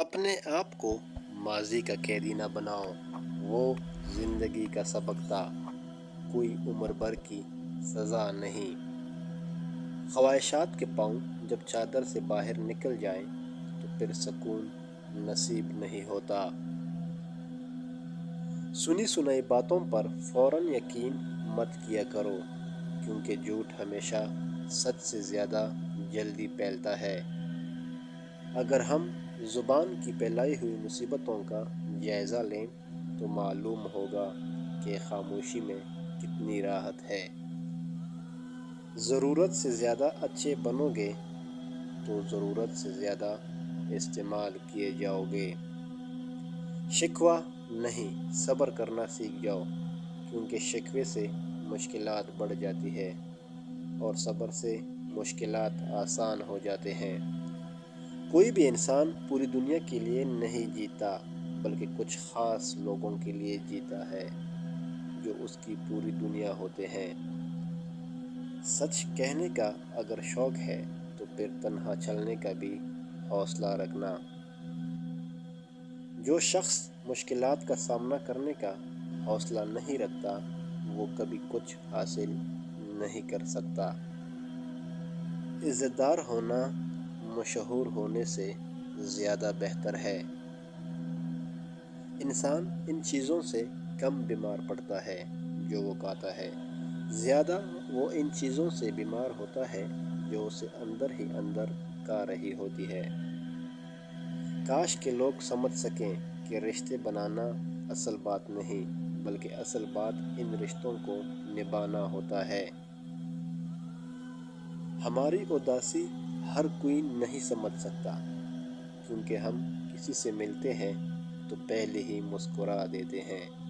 اپنے آپ کو ماضی کا قیدی نہ بناؤ، وہ زندگی کا سبق تھا، کوئی عمر بھر کی سزا نہیں۔ خواہشات کے پاؤں جب چادر سے باہر نکل جائیں تو پھر سکون نصیب نہیں ہوتا۔ سنی سنائی باتوں پر فوراً یقین مت کیا کرو، کیونکہ جھوٹ ہمیشہ سچ سے زیادہ جلدی پھیلتا ہے۔ اگر ہم زبان کی پھیلائی ہوئی مصیبتوں کا جائزہ لیں تو معلوم ہوگا کہ خاموشی میں کتنی راحت ہے۔ ضرورت سے زیادہ اچھے بنو گے تو ضرورت سے زیادہ استعمال کیے جاؤ گے۔ شکوہ نہیں، صبر کرنا سیکھ جاؤ، کیونکہ شکوے سے مشکلات بڑھ جاتی ہے اور صبر سے مشکلات آسان ہو جاتے ہیں۔ کوئی بھی انسان پوری دنیا کے لیے نہیں جیتا، بلکہ کچھ خاص لوگوں کے لیے جیتا ہے جو اس کی پوری دنیا ہوتے ہیں۔ سچ کہنے کا اگر شوق ہے تو پھر تنہا چلنے کا بھی حوصلہ رکھنا۔ جو شخص مشکلات کا سامنا کرنے کا حوصلہ نہیں رکھتا وہ کبھی کچھ حاصل نہیں کر سکتا۔ عزت دار ہونا مشہور ہونے سے زیادہ بہتر ہے۔ انسان ان چیزوں سے کم بیمار پڑتا ہے جو وہ کھاتا ہے، زیادہ وہ ان چیزوں سے بیمار ہوتا ہے جو اسے اندر ہی اندر کھا رہی ہوتی ہے۔ کاش کہ لوگ سمجھ سکیں کہ رشتے بنانا اصل بات نہیں، بلکہ اصل بات ان رشتوں کو نبھانا ہوتا ہے۔ ہماری اداسی ہر کوئی نہیں سمجھ سکتا، کیونکہ ہم کسی سے ملتے ہیں تو پہلے ہی مسکرا دیتے ہیں۔